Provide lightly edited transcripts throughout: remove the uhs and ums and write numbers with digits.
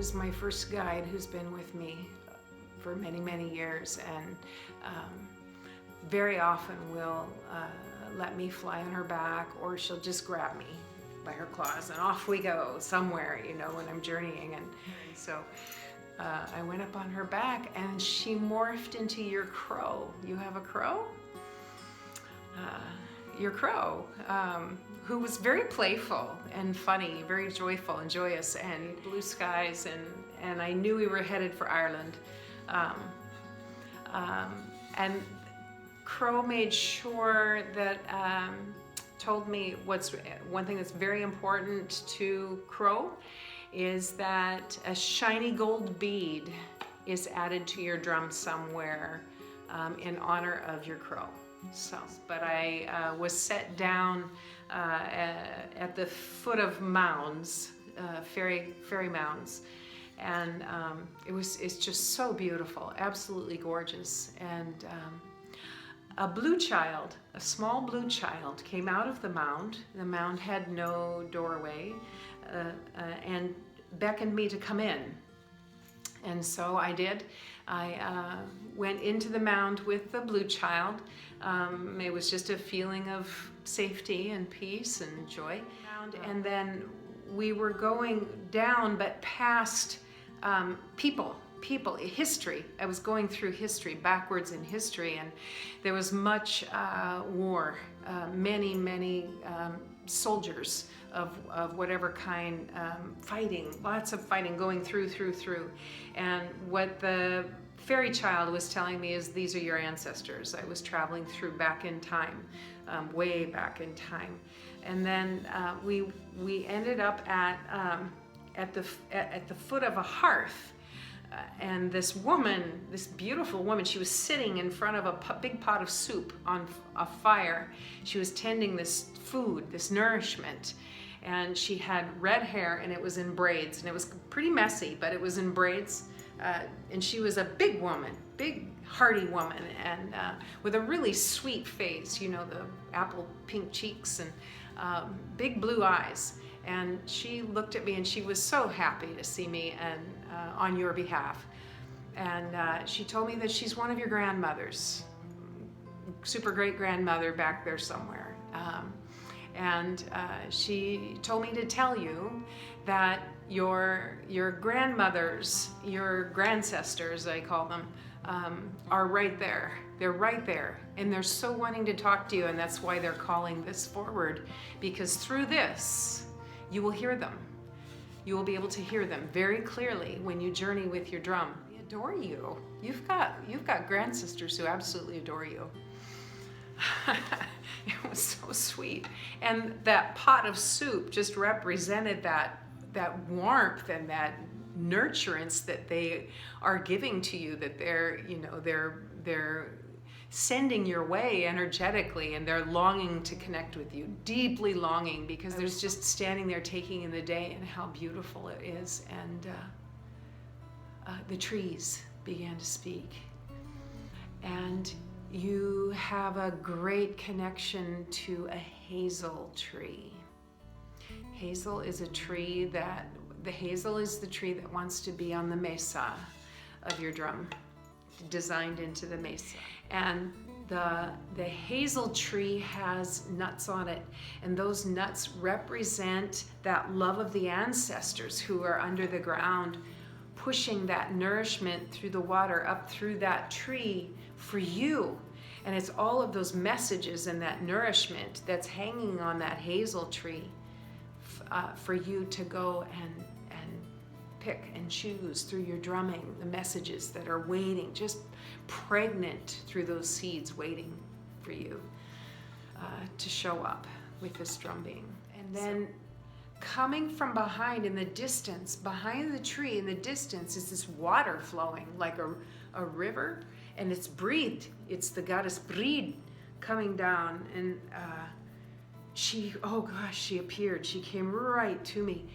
was my first guide who's been with me for many, many years, and very often will let me fly on her back, or she'll just grab me by her claws and off we go somewhere, you know, when I'm journeying. And so I went up on her back and she morphed into your crow. You have a crow? Your crow, who was very playful and funny, very joyful and joyous, and blue skies, and I knew we were headed for Ireland. And Crow made sure that, told me one thing that's very important to Crow is that a shiny gold bead is added to your drum somewhere in honor of your crow. So, but I was set down at the foot of mounds, fairy mounds, and it's just so beautiful, absolutely gorgeous. And a blue child, a small blue child, came out of the mound. The mound had no doorway, and beckoned me to come in. And so I did. I went into the mound with the blue child. It was just a feeling of safety and peace and joy. And then we were going down, but past people, history. I was going through history, backwards in history, and there was much war, many soldiers of whatever kind, fighting, lots of fighting going through. And what the fairy child was telling me is, these are your ancestors. I was traveling through back in time, way back in time. And then we ended up at the foot of a hearth. And this woman, this beautiful woman, she was sitting in front of a big pot of soup on a fire. She was tending this food, this nourishment. And she had red hair, and it was in braids. And it was pretty messy, but it was in braids. And she was a big woman, big, hearty woman, and with a really sweet face, you know, the apple pink cheeks and big blue eyes. And she looked at me, and she was so happy to see me, and on your behalf. And she told me that she's one of your grandmothers, super great grandmother back there somewhere. And she told me to tell you that your grandmothers, your grandcestors, I call them, are right there. They're right there, and they're so wanting to talk to you, and that's why they're calling this forward, because through this, you will hear them. You will be able to hear them very clearly when you journey with your drum. They adore you. You've got grandsisters who absolutely adore you. It was so sweet. And that pot of soup just represented that warmth and that nurturance that they are giving to you, that they're sending your way energetically, and they're longing to connect with you, deeply longing, because there's just standing there taking in the day and how beautiful it is. And the trees began to speak, and you have a great connection to a hazel tree. Hazel is a tree the hazel is the tree that wants to be on the mesa of your drum, designed into the mesa. And the hazel tree has nuts on it, and those nuts represent that love of the ancestors who are under the ground, pushing that nourishment through the water up through that tree for you. And it's all of those messages and that nourishment that's hanging on that hazel tree for you to go and pick and choose through your drumming, the messages that are waiting, just pregnant through those seeds, waiting for you to show up with this drum being. And then coming from behind in the distance, behind the tree in the distance, is this water flowing like a river, and it's breathed. It's the goddess Brighid coming down, and she appeared. She came right to me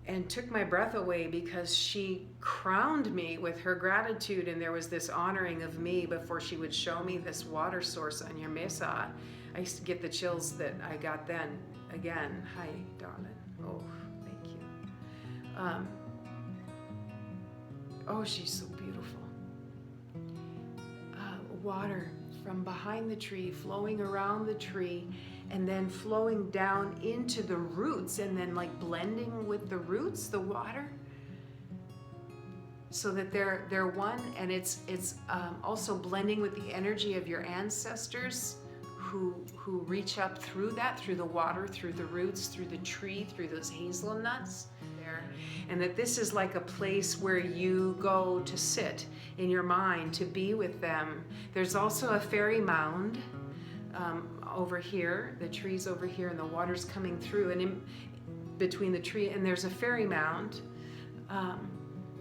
and took my breath away, because she crowned me with her gratitude, and there was this honoring of me before she would show me this water source on your mesa. I used to get the chills that I got then again. Hi, darling. Oh, thank you. Oh, she's so beautiful. Water from behind the tree, flowing around the tree, and then flowing down into the roots, and then like blending with the roots, the water, so that they're one. And it's also blending with the energy of your ancestors who reach up through that, through the water, through the roots, through the tree, through those hazelnuts there. And that this is like a place where you go to sit in your mind, to be with them. There's also a fairy mound over here, the tree's over here, and the water's coming through, and in between the tree, and there's a fairy mound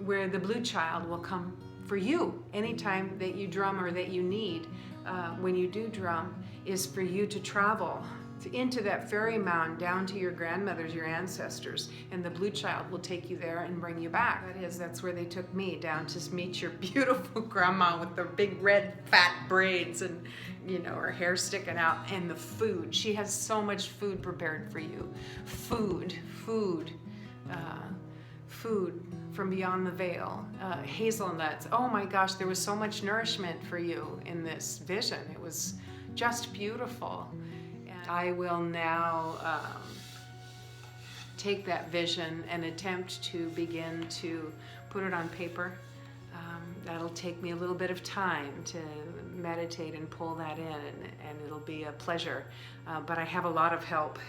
where the blue child will come for you anytime that you drum, or that you need when you do drum, is for you to travel into that fairy mound, down to your grandmothers, your ancestors, and the blue child will take you there and bring you back. That's where they took me, down to meet your beautiful grandma with the big red fat braids and, you know, her hair sticking out, and the food. She has so much food prepared for you. Food from beyond the veil. Hazelnuts. Oh my gosh, there was so much nourishment for you in this vision. It was just beautiful. I will now take that vision and attempt to begin to put it on paper. That'll take me a little bit of time to meditate and pull that in, and it'll be a pleasure. But I have a lot of help.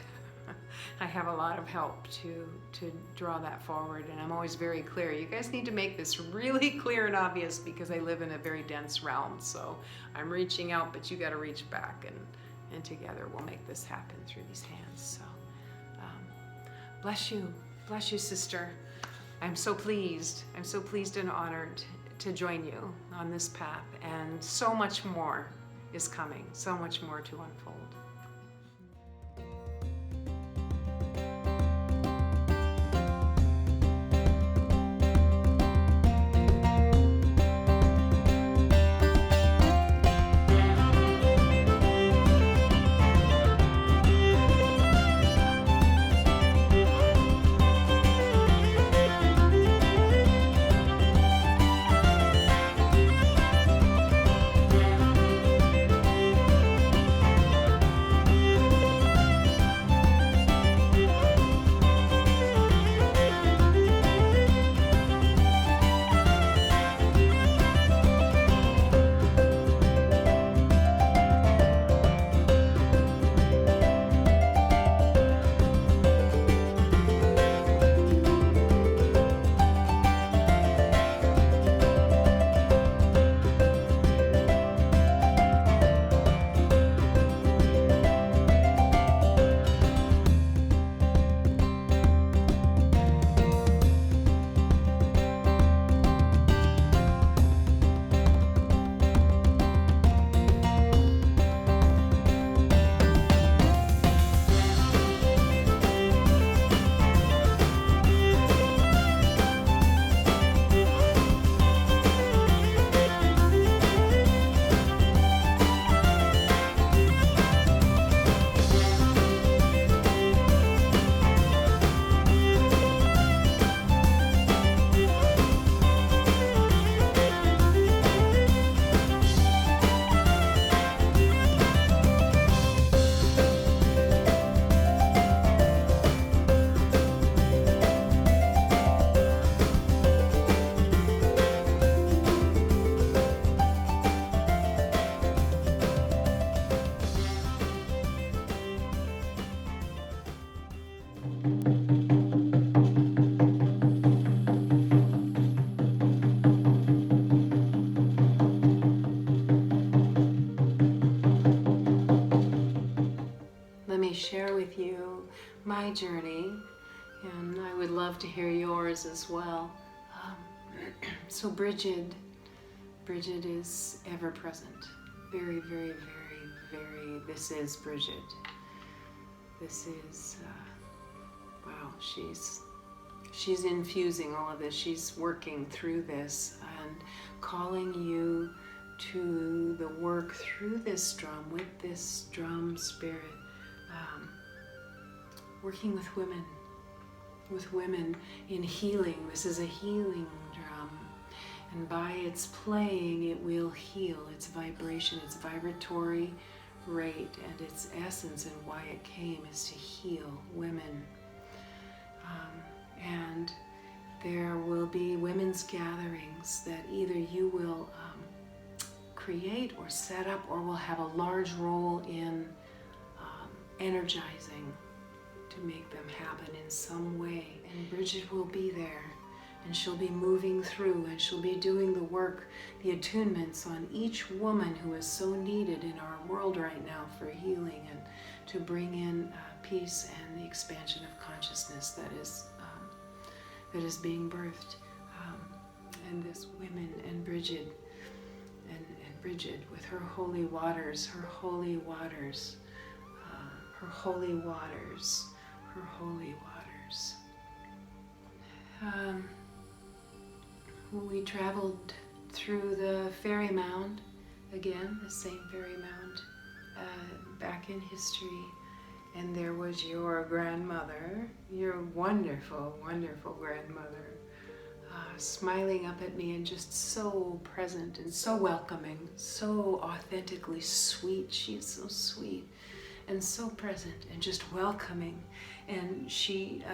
I have a lot of help to draw that forward, and I'm always very clear. You guys need to make this really clear and obvious, because I live in a very dense realm. So I'm reaching out, but you got to reach back, and together we'll make this happen through these hands. So bless you, sister. I'm so pleased and honored to join you on this path, and so much more is coming, so much more to unfold. Share with you my journey, and I would love to hear yours as well. So Brighid is ever present. Very, very, very, very. This is Brighid. This is wow. She's infusing all of this. She's working through this and calling you to the work through this drum, with this drum spirit. Working with women in healing. This is a healing drum. And by its playing, it will heal. Its vibration, its vibratory rate, and its essence and why it came is to heal women. And there will be women's gatherings that either you will create or set up, or will have a large role in energizing to make them happen in some way. And Brighid will be there, and she'll be moving through, and she'll be doing the work, the attunements on each woman who is so needed in our world right now for healing and to bring in peace and the expansion of consciousness that is being birthed. And this women and Brighid, and Brighid with her holy waters, her holy waters, her holy waters, her holy waters. We traveled through the fairy mound, again, the same fairy mound, back in history, and there was your grandmother, your wonderful, wonderful grandmother, smiling up at me and just so present and so welcoming, so authentically sweet. She is so sweet and so present and just welcoming. And she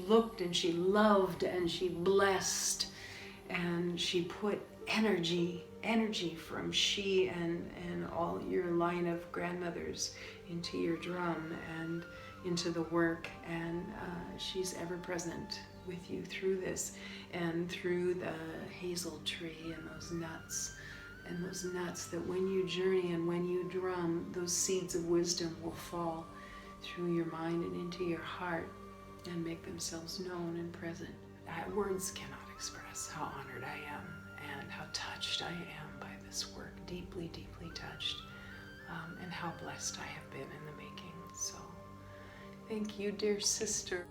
looked and she loved and she blessed, and she put energy from she and all your line of grandmothers into your drum and into the work, and she's ever present with you through this and through the hazel tree and those nuts that when you journey and when you drum, those seeds of wisdom will fall through your mind and into your heart and make themselves known and present. Words cannot express how honored I am and how touched I am by this work, deeply, deeply touched, and how blessed I have been in the making. So thank you, dear sister.